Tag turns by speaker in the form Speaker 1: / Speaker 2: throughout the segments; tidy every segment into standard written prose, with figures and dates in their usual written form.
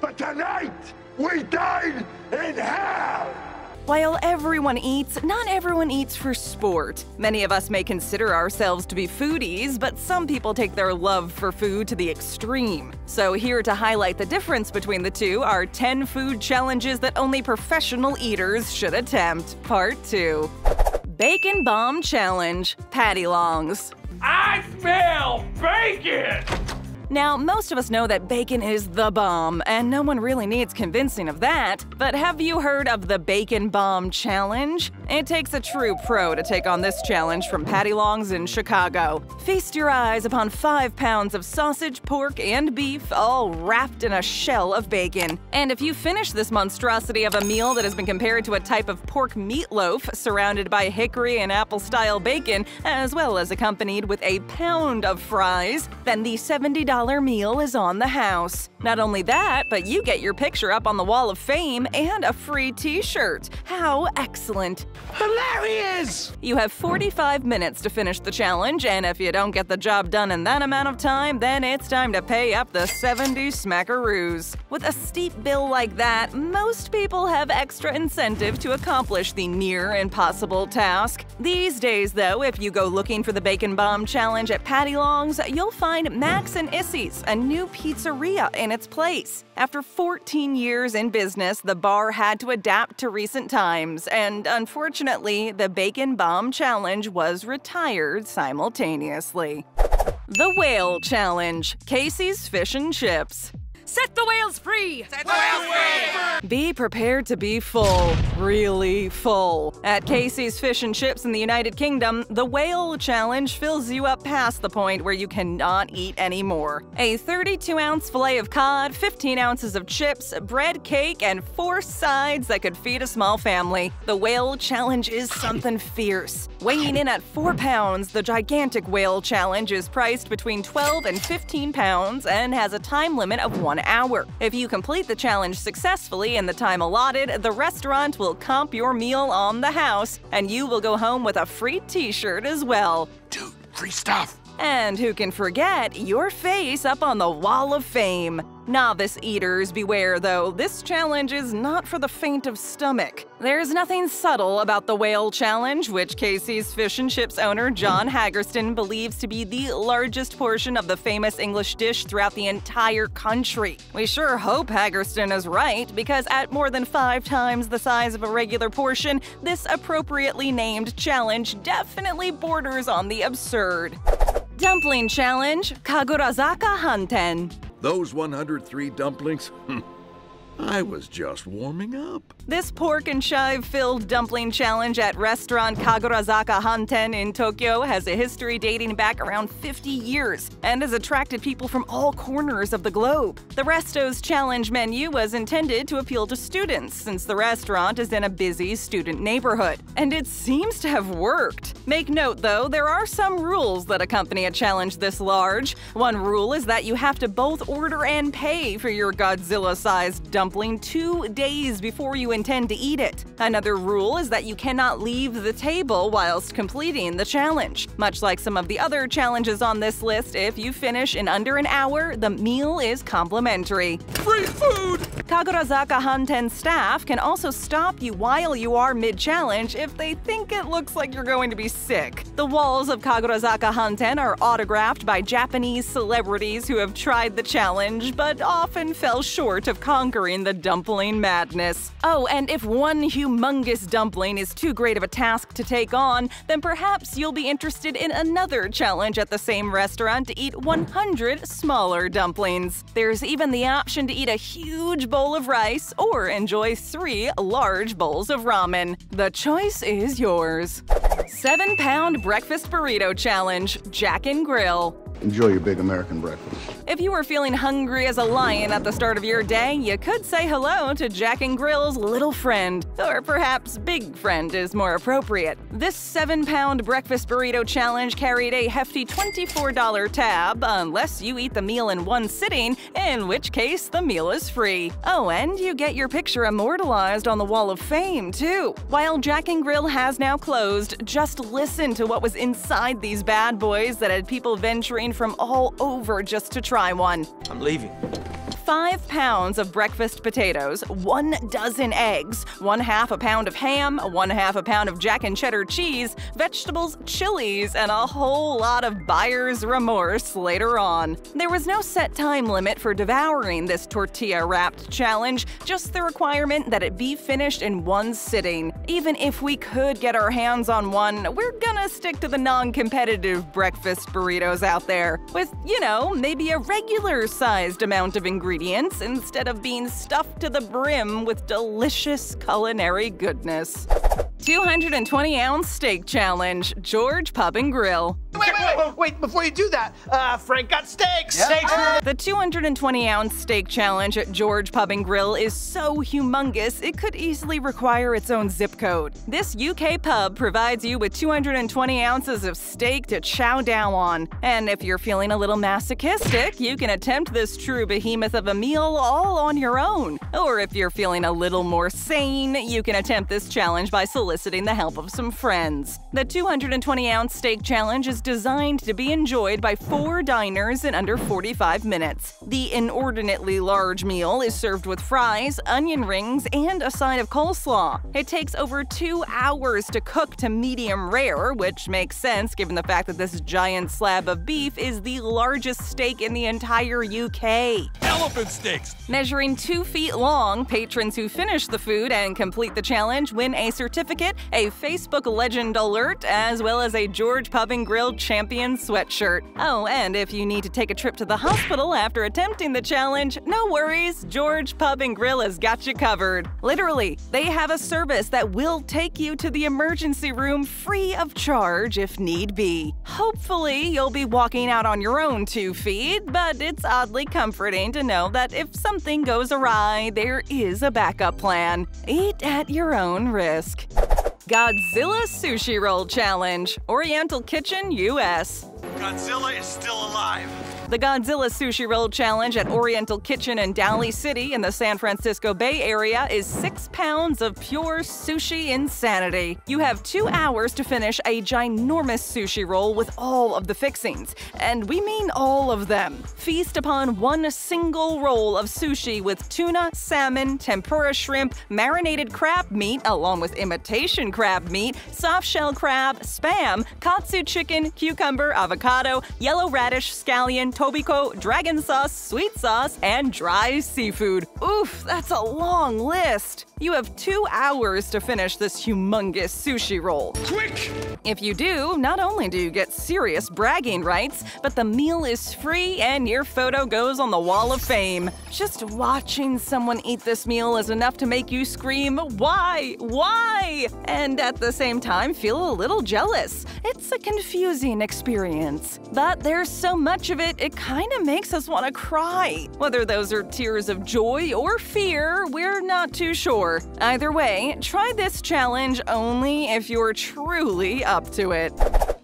Speaker 1: but tonight we dine in hell!
Speaker 2: While everyone eats, not everyone eats for sport. Many of us may consider ourselves to be foodies, but some people take their love for food to the extreme. So here to highlight the difference between the two are 10 food challenges that only professional eaters should attempt. Part 2. Bacon Bomb Challenge. Patty Longs.
Speaker 3: I smell bacon!
Speaker 2: Now, most of us know that bacon is the bomb, and no one really needs convincing of that. But have you heard of the Bacon Bomb Challenge? It takes a true pro to take on this challenge from Patty Longs in Chicago. Feast your eyes upon 5 pounds of sausage, pork, and beef, all wrapped in a shell of bacon. And if you finish this monstrosity of a meal that has been compared to a type of pork meatloaf surrounded by hickory and apple-style bacon, as well as accompanied with a pound of fries, then the $70 meal is on the house. Not only that, but you get your picture up on the Wall of Fame and a free t-shirt. How excellent!
Speaker 3: Hilarious!
Speaker 2: You have 45 minutes to finish the challenge, and if you don't get the job done in that amount of time, then it's time to pay up the 70 smackaroos. With a steep bill like that, most people have extra incentive to accomplish the near impossible task. These days, though, if you go looking for the Bacon Bomb Challenge at Patty Longs, you'll find Max and Issy's, a new pizzeria, in its place. After 14 years in business, the bar had to adapt to recent times, and unfortunately, the Bacon Bomb Challenge was retired simultaneously. The Whale Challenge. Casey's Fish and Chips.
Speaker 4: Set the whales free!
Speaker 3: Set the whales free!
Speaker 2: Be prepared to be full, really full. At Casey's Fish and Chips in the United Kingdom, the Whale Challenge fills you up past the point where you cannot eat anymore. A 32-ounce fillet of cod, 15 ounces of chips, bread, cake, and 4 sides that could feed a small family. The Whale Challenge is something fierce. Weighing in at 4 pounds, the gigantic Whale Challenge is priced between 12 and 15 pounds and has a time limit of 1 hour. If you complete the challenge successfully in the time allotted, the restaurant will comp your meal on the house, and you will go home with a free t-shirt as well.
Speaker 3: Dude, free stuff!
Speaker 2: And who can forget your face up on the Wall of Fame? Novice eaters beware, though. This challenge is not for the faint of stomach. There's nothing subtle about the Whale Challenge, which Casey's Fish and Chips owner John Haggerston believes to be the largest portion of the famous English dish throughout the entire country. We sure hope Haggerston is right, because at more than 5 times the size of a regular portion, this appropriately named challenge definitely borders on the absurd. Dumpling Challenge. Kagurazaka Hanten.
Speaker 5: Those 103 dumplings? I was just warming up.
Speaker 2: This pork and chive-filled dumpling challenge at restaurant Kagurazaka Hanten in Tokyo has a history dating back around 50 years and has attracted people from all corners of the globe. The resto's challenge menu was intended to appeal to students, since the restaurant is in a busy student neighborhood. And it seems to have worked. Make note, though, there are some rules that accompany a challenge this large. One rule is that you have to both order and pay for your Godzilla-sized dumpling 2 days before you intend to eat it. Another rule is that you cannot leave the table whilst completing the challenge. Much like some of the other challenges on this list, if you finish in under an hour, the meal is complimentary.
Speaker 3: Free food!
Speaker 2: Kagurazaka Hanten staff can also stop you while you are mid-challenge if they think it looks like you're going to be sick. The walls of Kagurazaka Hanten are autographed by Japanese celebrities who have tried the challenge but often fell short of conquering the dumpling madness. Oh, and if one humongous dumpling is too great of a task to take on, then perhaps you'll be interested in another challenge at the same restaurant to eat 100 smaller dumplings. There's even the option to eat a huge bowl of rice or enjoy 3 large bowls of ramen. The choice is yours. 7-pound breakfast burrito challenge. Jack and Grill.
Speaker 6: Enjoy your big American breakfast.
Speaker 2: If you were feeling hungry as a lion at the start of your day, you could say hello to Jack and Grill's little friend. Or perhaps big friend is more appropriate. This 7-pound breakfast burrito challenge carried a hefty $24 tab, unless you eat the meal in one sitting, in which case the meal is free. Oh, and you get your picture immortalized on the Wall of Fame, too. While Jack and Grill has now closed, just listen to what was inside these bad boys that had people venturing from all over just to try one.
Speaker 3: I'm leaving.
Speaker 2: 5 pounds of breakfast potatoes, 1 dozen eggs, 1/2 a pound of ham, 1/2 a pound of Jack and cheddar cheese, vegetables, chilies, and a whole lot of buyer's remorse later on. There was no set time limit for devouring this tortilla-wrapped challenge, just the requirement that it be finished in one sitting. Even if we could get our hands on one, we're gonna stick to the non-competitive breakfast burritos out there, with, maybe a regular-sized amount of ingredients instead of being stuffed to the brim with delicious culinary goodness. 220-ounce steak challenge, George Pub and Grill.
Speaker 3: Wait, before you do that, Frank got steaks!
Speaker 1: Yeah.
Speaker 3: Steaks!
Speaker 2: The 220-ounce steak challenge at George Pub and Grill is so humongous it could easily require its own zip code. This UK pub provides you with 220 ounces of steak to chow down on. And if you're feeling a little masochistic, you can attempt this true behemoth of a meal all on your own. Or if you're feeling a little more sane, you can attempt this challenge by soliciting the help of some friends. The 220-ounce steak challenge is designed to be enjoyed by 4 diners in under 45 minutes. The inordinately large meal is served with fries, onion rings, and a side of coleslaw. It takes over 2 hours to cook to medium rare, which makes sense given the fact that this giant slab of beef is the largest steak in the entire UK.
Speaker 3: Elephant steaks!
Speaker 2: Measuring 2 feet long, patrons who finish the food and complete the challenge win a certificate, a Facebook legend alert, as well as a George Pub and Grill champion sweatshirt. Oh, and if you need to take a trip to the hospital after attempting the challenge, no worries, George Pub and Grill has got you covered. Literally, they have a service that will take you to the emergency room free of charge if need be. Hopefully, you'll be walking out on your own 2 feet, but it's oddly comforting to know that if something goes awry, there is a backup plan. Eat at your own risk. Godzilla Sushi Roll Challenge, Oriental Kitchen, US.
Speaker 1: Godzilla is still alive.
Speaker 2: The Godzilla Sushi Roll Challenge at Oriental Kitchen in Daly City in the San Francisco Bay Area is 6 pounds of pure sushi insanity. You have 2 hours to finish a ginormous sushi roll with all of the fixings, and we mean all of them. Feast upon one single roll of sushi with tuna, salmon, tempura shrimp, marinated crab meat along with imitation crab meat, soft-shell crab, Spam, katsu chicken, cucumber, avocado, yellow radish, scallion, tobiko, dragon sauce, sweet sauce, and dry seafood. Oof, that's a long list. You have 2 hours to finish this humongous sushi roll.
Speaker 3: Quick!
Speaker 2: If you do, not only do you get serious bragging rights, but the meal is free and your photo goes on the Wall of Fame. Just watching someone eat this meal is enough to make you scream, "Why? Why?" And at the same time, feel a little jealous. It's a confusing experience. But there's so much of it, it kinda makes us want to cry. Whether those are tears of joy or fear, we're not too sure. Either way, try this challenge only if you're truly up to it.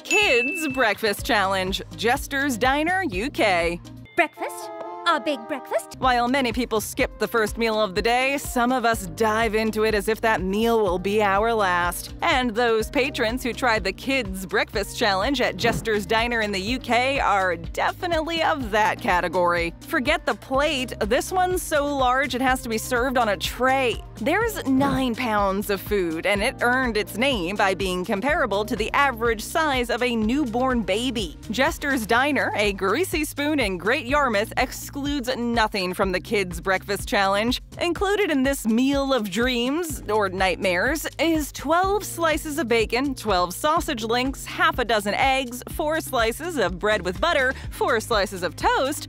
Speaker 2: Kids Breakfast Challenge, Jester's Diner, UK.
Speaker 7: Breakfast? A big breakfast?
Speaker 2: While many people skip the first meal of the day, some of us dive into it as if that meal will be our last. And those patrons who tried the Kids Breakfast Challenge at Jester's Diner in the UK are definitely of that category. Forget the plate, this one's so large it has to be served on a tray. There's 9 pounds of food, and it earned its name by being comparable to the average size of a newborn baby. Jester's Diner, a greasy spoon in Great Yarmouth, excludes nothing from the Kids Breakfast Challenge. Included in this meal of dreams, or nightmares, is 12 slices of bacon, 12 sausage links, half a dozen eggs, 4 slices of bread with butter, 4 slices of toast,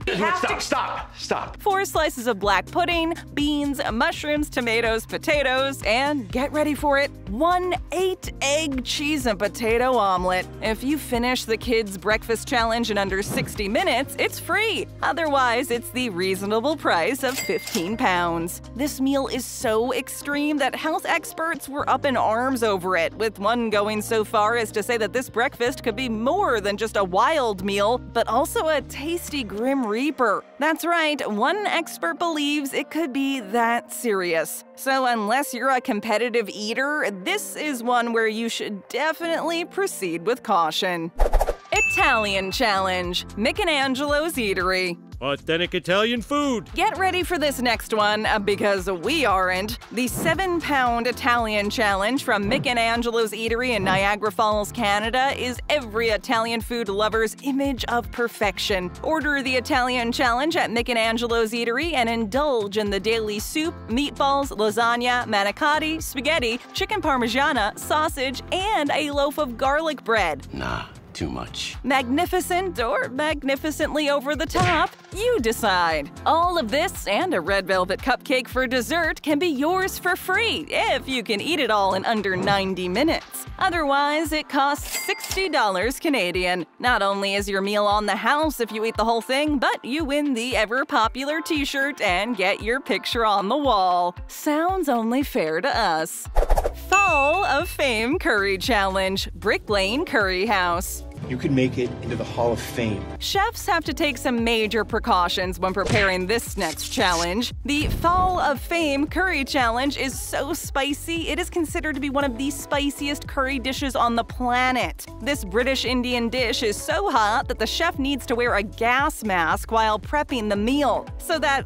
Speaker 1: Stop.
Speaker 2: 4 slices of black pudding, beans, mushrooms, tomatoes, potatoes, and get ready for it, 1 8-egg cheese and potato omelet. If you finish the Kids Breakfast Challenge in under 60 minutes, it's free. Otherwise, it's the reasonable price of 15 pounds. This meal is so extreme that health experts were up in arms over it, with one going so far as to say that this breakfast could be more than just a wild meal, but also a tasty Grim Reaper. That's right, one expert believes it could be that serious. So unless you're a competitive eater, this is one where you should definitely proceed with caution. It's Italian Challenge, Michelangelo's Eatery.
Speaker 8: Authentic Italian food.
Speaker 2: Get ready for this next one, because we aren't. The 7-pound Italian Challenge from Michelangelo's Eatery in Niagara Falls, Canada is every Italian food lover's image of perfection. Order the Italian Challenge at Michelangelo's Eatery and indulge in the daily soup, meatballs, lasagna, manicotti, spaghetti, chicken parmigiana, sausage, and a loaf of garlic bread.
Speaker 9: Nah. Too much.
Speaker 2: Magnificent or magnificently over the top? You decide. All of this and a red velvet cupcake for dessert can be yours for free if you can eat it all in under 90 minutes. Otherwise, it costs $60 Canadian. Not only is your meal on the house if you eat the whole thing, but you win the ever-popular t-shirt and get your picture on the wall. Sounds only fair to us. Fall of Fame Curry Challenge, Brick Lane Curry House.
Speaker 10: You could make it into the Hall of Fame.
Speaker 2: Chefs have to take some major precautions when preparing this next challenge. The Fall of Fame Curry Challenge is so spicy, it is considered to be one of the spiciest curry dishes on the planet. This British Indian dish is so hot that the chef needs to wear a gas mask while prepping the meal, so that,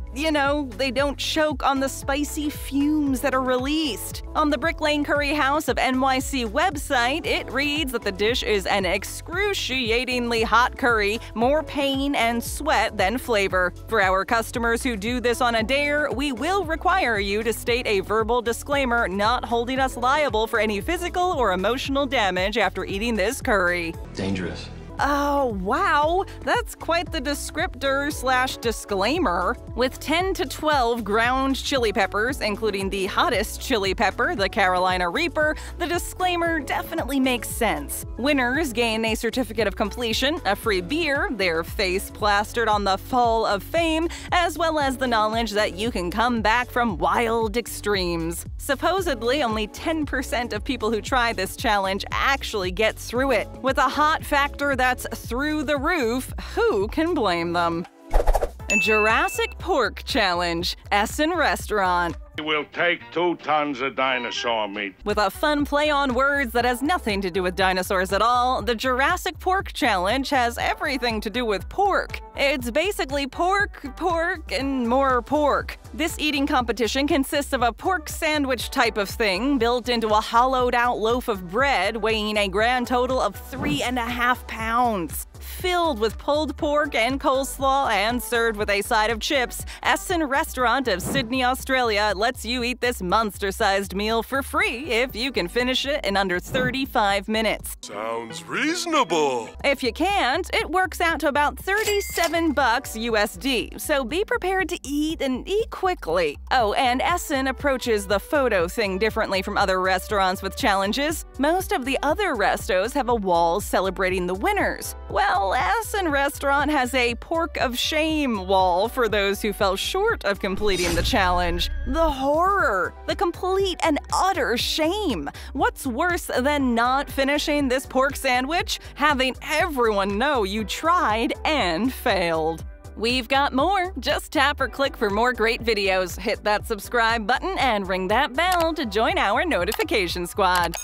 Speaker 2: they don't choke on the spicy fumes that are released. On the Brick Lane Curry House of NYC website, it reads that the dish is an excruciatingly hot curry, more pain and sweat than flavor. For our customers who do this on a dare, we will require you to state a verbal disclaimer not holding us liable for any physical or emotional damage after eating this curry.
Speaker 9: Dangerous.
Speaker 2: Oh, wow! That's quite the descriptor/disclaimer. With 10 to 12 ground chili peppers, including the hottest chili pepper, the Carolina Reaper, the disclaimer definitely makes sense. Winners gain a certificate of completion, a free beer, their face plastered on the Fall of Fame, as well as the knowledge that you can come back from wild extremes. Supposedly, only 10% of people who try this challenge actually get through it. With a hot factor that's through the roof, who can blame them? Jurassic Pork Challenge, Essen Restaurant.
Speaker 1: We'll take 2 tons of dinosaur meat.
Speaker 2: With a fun play on words that has nothing to do with dinosaurs at all, the Jurassic Pork Challenge has everything to do with pork. It's basically pork, and more pork. This eating competition consists of a pork sandwich type of thing built into a hollowed-out loaf of bread weighing a grand total of 3.5 pounds. Filled with pulled pork and coleslaw and served with a side of chips, Essen Restaurant of Sydney, Australia lets you eat this monster-sized meal for free if you can finish it in under 35 minutes.
Speaker 1: Sounds reasonable.
Speaker 2: If you can't, it works out to about $37 USD, so be prepared to eat and eat quickly. Oh, and Essen approaches the photo thing differently from other restaurants with challenges. Most of the other restos have a wall celebrating the winners. Well, Essen Restaurant has a Pork of Shame wall for those who fell short of completing the challenge. The horror! The complete and utter shame! What's worse than not finishing this pork sandwich? Having everyone know you tried and failed. We've got more. Just tap or click for more great videos. Hit that subscribe button and ring that bell to join our notification squad.